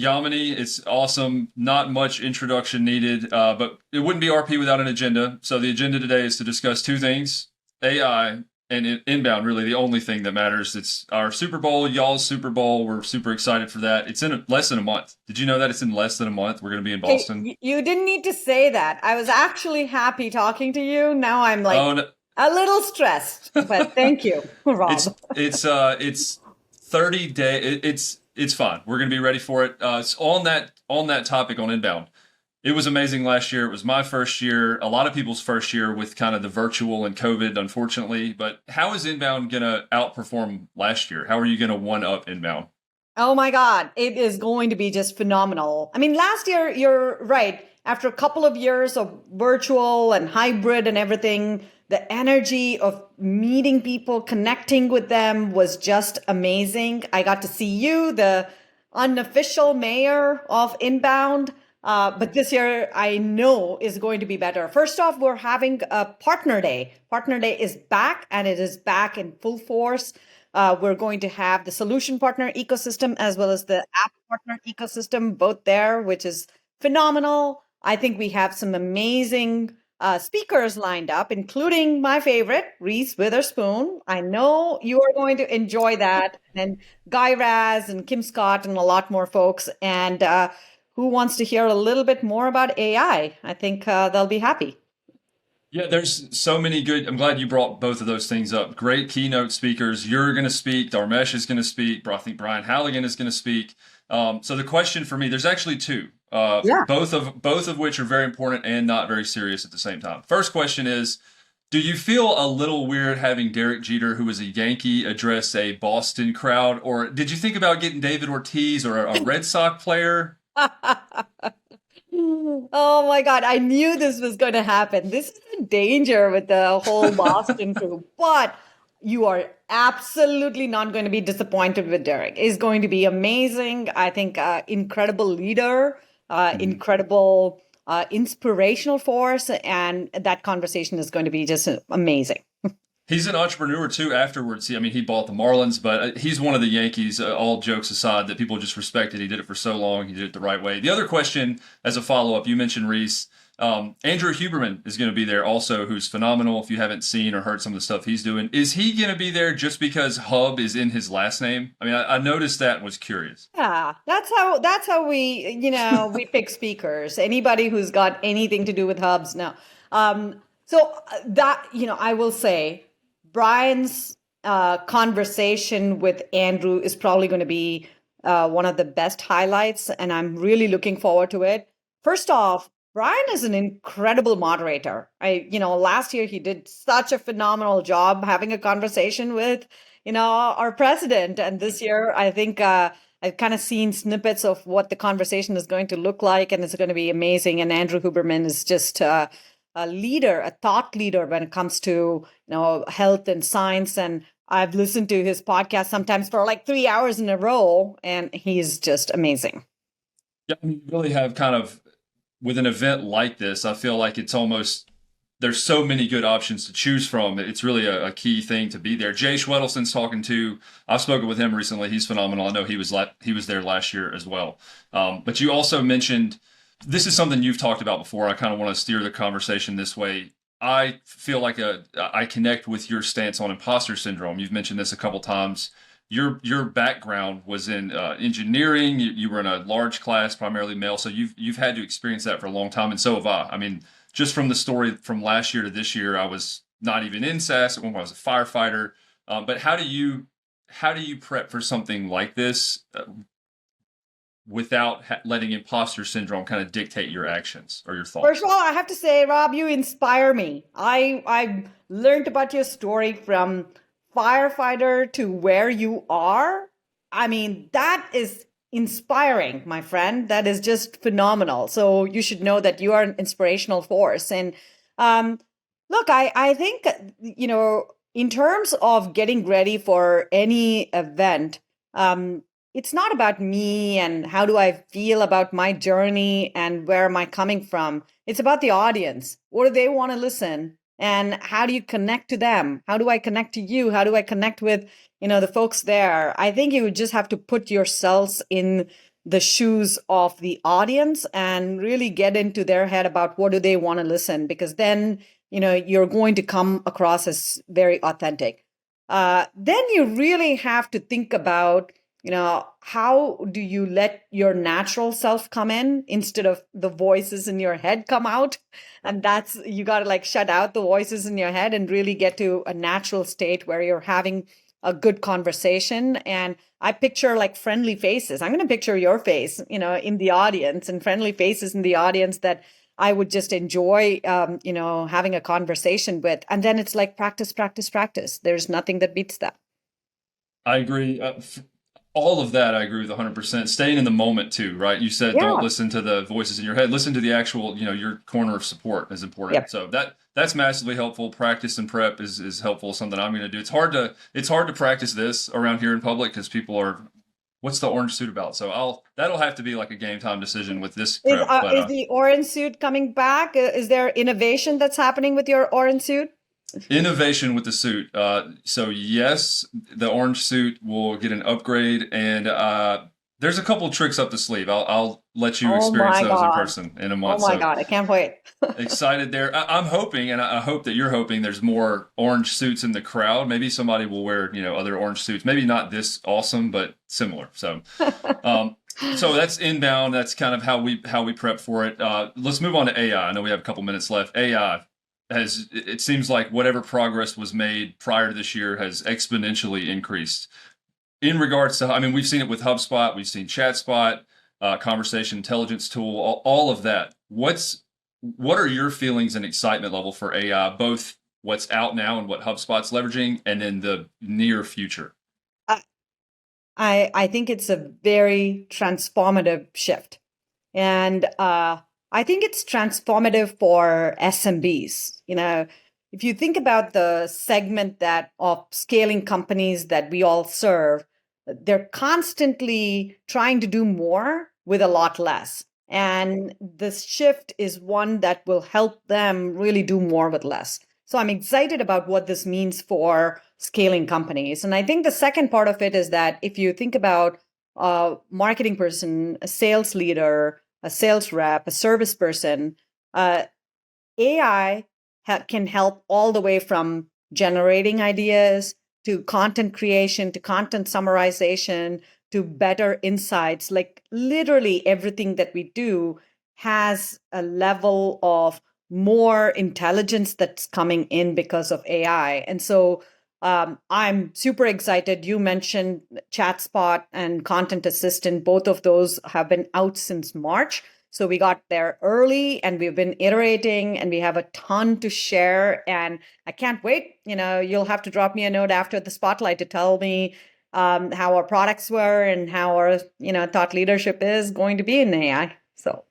Yamini, it's awesome. Not much introduction needed, but it wouldn't be RP without an agenda. So the agenda today is to discuss two things: AI and inbound. Really, the only thing that matters. It's our Super Bowl, y'all's Super Bowl. We're super excited for that. It's in less than a month. Did you know that it's in less than a month? We're going to be in Hey, Boston. you didn't need to say that. I was actually happy talking to you. Now I'm Oh like no. a little stressed, but thank you, Rob. It's 30 day. It's fine. We're gonna be ready for it. It's on that topic on inbound. It was amazing last year. It was my first year, a lot of people's first year with kind of the virtual and COVID, unfortunately. But how is inbound gonna outperform last year? How are you gonna one up inbound? Oh my God, it is going to be just phenomenal. I mean, last year, you're right. After a couple of years of virtual and hybrid and everything, the energy of meeting people, connecting with them was just amazing. I got to see you, the unofficial mayor of Inbound. But this year, I know is going to be better. First off, we're having a partner day. Partner day is back, and it is back in full force. We're going to have the solution partner ecosystem as well as the app partner ecosystem, both there, which is phenomenal. I think we have some amazing speakers lined up, including my favorite, Reese Witherspoon. I know you are going to enjoy that. And Guy Raz and Kim Scott and a lot more folks. And who wants to hear a little bit more about AI? I think they'll be happy. Yeah, there's so many good. I'm glad you brought both of those things up. Great keynote speakers. You're going to speak. Dharmesh is going to speak. I think Brian Halligan is going to speak. So the question for me, there's actually two, Yeah. both of which are very important and not very serious at the same time. First question is, do you feel a little weird having Derek Jeter, who is a Yankee, address a Boston crowd, or did you think about getting David Ortiz or a Red Sox player? Oh my God, I knew this was going to happen. This is the danger with the whole Boston crew. But you are absolutely not going to be disappointed with Derek. He's going to be amazing. I think incredible leader, Mhm. incredible inspirational force, and that conversation is going to be just amazing. He's an entrepreneur too. Afterwards, I mean, he bought the Marlins, but he's one of the Yankees. All jokes aside, that people just respected. He did it for so long. He did it the right way. The other question, as a follow up, you mentioned Reese. Andrew Huberman is going to be there also, who's phenomenal. If you haven't seen or heard some of the stuff he's doing, is he going to be there just because Hub is in his last name? I mean, I noticed that and was curious. Yeah, that's how we pick speakers. Anybody who's got anything to do with hubs, no. That I will say, Brian's conversation with Andrew is probably going to be one of the best highlights, and I'm really looking forward to it. First off, Brian is an incredible moderator. Last year he did such a phenomenal job having a conversation with our president, and this year I think. I've kind of seen snippets of what the conversation is going to look like, and it's going to be amazing. And Andrew Huberman is just a leader, a thought leader when it comes to health and science. And I've listened to his podcast sometimes for like 3 hours in a row, and he's just amazing. Yeah, I mean, you really have kind of with an event like this. I feel like it's almost there's so many good options to choose from. It's really a key thing to be there. Jay Schwedelson's talking to. I've spoken with him recently. He's phenomenal. I know he was there last year as well. But you also mentioned this is something you've talked about before. I kind of want to steer the conversation this way. I feel like I connect with your stance on imposter syndrome. You've mentioned this a couple times. Your background was in engineering. You were in a large class, primarily male, so you've had to experience that for a long time, and so have I. I mean, just from the story from last year to this year, I was not even in SAS at one point. I was a firefighter. But how do you prep for something like this without letting imposter syndrome kind of dictate your actions or your First thoughts? of all, I have to say, Rob, you inspire me. I learned about your story from firefighter to where you are. I mean, that is inspiring, my friend. That is just phenomenal. So you should know that you are an inspirational force. And um, look, I think, in terms of getting ready for any event, it's not about me and how do I feel about my journey and where am I coming from. It's about the audience. What do they want to listen? And how do you connect to them? How do I connect to you? How do I connect with, the folks there? I think you would just have to put yourselves in the shoes of the audience and really get into their head about what do they want to listen, because then, you're going to come across as very authentic. Then you really have to think about, how do you let your natural self come in instead of the voices in your head come out? And that's, you got to like shut out the voices in your head and really get to a natural state where you're having a good conversation. And I picture like friendly faces. I'm going to picture your face, in the audience, and friendly faces in the audience that I would just enjoy, having a conversation with. And then it's like practice, practice, practice. There's nothing that beats that. I agree. All of that, I agree with 100%. Staying in the moment too, right? You said don't Yeah. listen to the voices in your head. Listen to the actual, your corner of support is important. Yep. So that's massively helpful. Practice and prep is helpful. Something I'm going to do. It's hard to practice this around here in public because people are, what's the orange suit about? So that'll have to be like a game time decision with this Is, prep. But is the orange suit coming back? Is there innovation that's happening with your orange suit? innovation with the suit. So yes, the orange suit will get an upgrade, and there's a couple tricks up the sleeve. I'll let you Oh experience my those in God. person in a Oh month. my So God. I can't wait. excited there. I'm hoping, and I hope that you're hoping, there's more orange suits in the crowd. Maybe somebody will wear, other orange suits. Maybe not this awesome, but similar. Um, so that's inbound. That's kind of how we prep for it. Let's move on to AI. I know we have a couple minutes left. AI has, it seems like whatever progress was made prior to this year has exponentially increased in regards to, I mean, we've seen it with HubSpot, we've seen ChatSpot, conversation intelligence tool, all of that. What are your feelings and excitement level for AI, both what's out now and what HubSpot's leveraging, and in the near future? I think it's a very transformative shift. And I think it's transformative for SMBs. If you think about the segment that of scaling companies that we all serve, they're constantly trying to do more with a lot less. And this shift is one that will help them really do more with less. So I'm excited about what this means for scaling companies. And I think the second part of it is that if you think about a marketing person, a sales leader, a sales rep, a service person, AI can help all the way from generating ideas to content creation to content summarization to better insights. Like literally everything that we do has a level of more intelligence that's coming in because of AI. And so I'm super excited. You mentioned ChatSpot and Content Assistant. Both of those have been out since March. So we got there early and we've been iterating and we have a ton to share. And I can't wait. You'll have to drop me a note after the spotlight to tell me how our products were and how our, thought leadership is going to be in AI. So.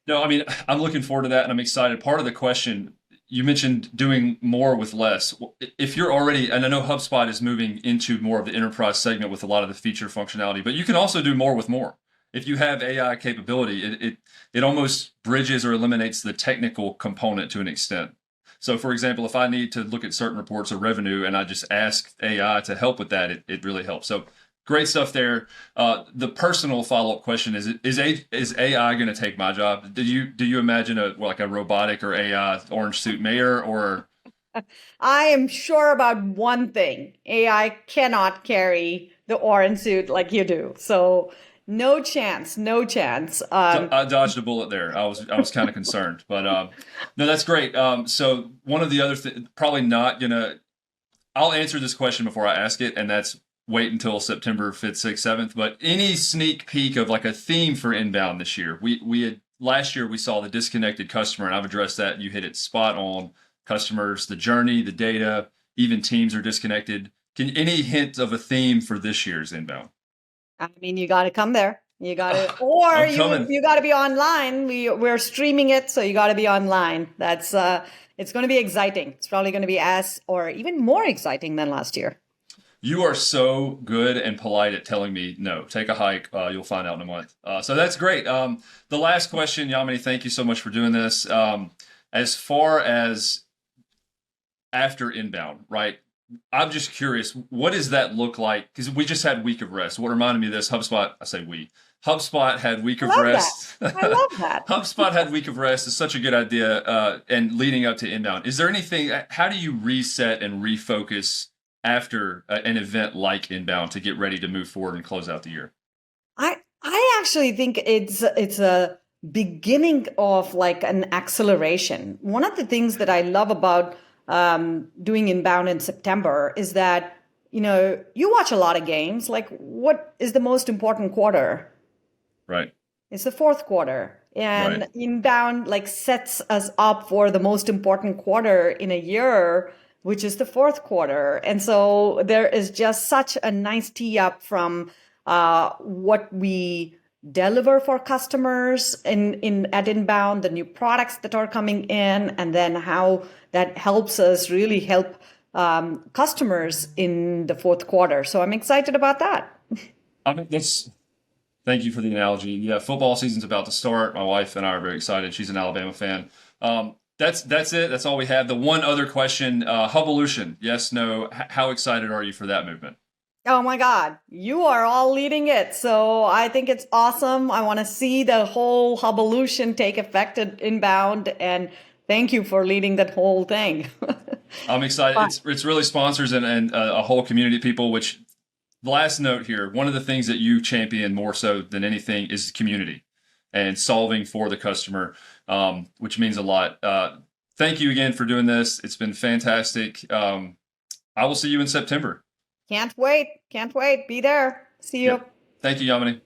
No, I mean, I'm looking forward to that, and I'm excited. Part of the question, you mentioned doing more with less. If you're already, and I know HubSpot is moving into more of the enterprise segment with a lot of the feature functionality, but you can also do more with more. If you have AI capability, it almost bridges or eliminates the technical component to an extent. So, for example, if I need to look at certain reports of revenue and I just ask AI to help with that, it really helps. So, great stuff there. The personal follow-up question is AI going to take my job? Do you imagine a robotic or AI orange suit mayor, or? I am sure about one thing. AI cannot carry the orange suit like you do. So no chance, no chance. I dodged a bullet there. I was kind of concerned, but no, that's great. So one of the other probably not gonna. I'll answer this question before I ask it, and that's wait until September 5th, 6th, 7th. But any sneak peek of like a theme for inbound this year? We had last year we saw the disconnected customer, and I've addressed that. You hit it spot on. Customers, the journey, the data, even teams are disconnected. Any hint of a theme for this year's inbound? I mean, you got to come there. You got to, or I'm coming. you got to be online. We're streaming it, so you got to be online. That's it's going to be exciting. It's probably going to be as or even more exciting than last year. You are so good and polite at telling me no. Take a hike. You'll find out in a month. So that's great. The last question, Yamini. Thank you so much for doing this. As far as after inbound, right? I'm just curious, what does that look like? Because we just had week of rest. What reminded me of this, HubSpot, I say we, HubSpot had week I of love that. rest. I love that. HubSpot had week of rest is such a good idea. And leading up to inbound, is there anything? How do you reset and refocus after an event like inbound to get ready to move forward and close out the year? I actually think it's a beginning of like an acceleration. One of the things that I love about doing inbound in September is that you watch a lot of games. Like, what is the most important quarter? Right. It's the fourth quarter. And Right. inbound like sets us up for the most important quarter in a year, which is the fourth quarter. And so there is just such a nice tee up from what we deliver for customers in at inbound, the new products that are coming in, and then how that helps us really help customers in the fourth quarter. So I'm excited about that. I mean, thank you for the analogy. Yeah, football season's about to start. My wife and I are very excited. She's an Alabama fan. That's it. That's all we have. The one other question, Hubvolution. Yes, no. How excited are you for that movement? Oh my God, you are all leading it. So I think it's awesome. I want to see the whole Hubvolution take effect at inbound. And thank you for leading that whole thing. I'm excited. Fun. It's really sponsors and a whole community of people, which last note here, one of the things that you champion more so than anything is community and solving for the customer, which means a lot. Thank you again for doing this. It's been fantastic. I will see you in September. Can't wait. Can't wait. Be there. See you. Yep. Thank you, Yamini.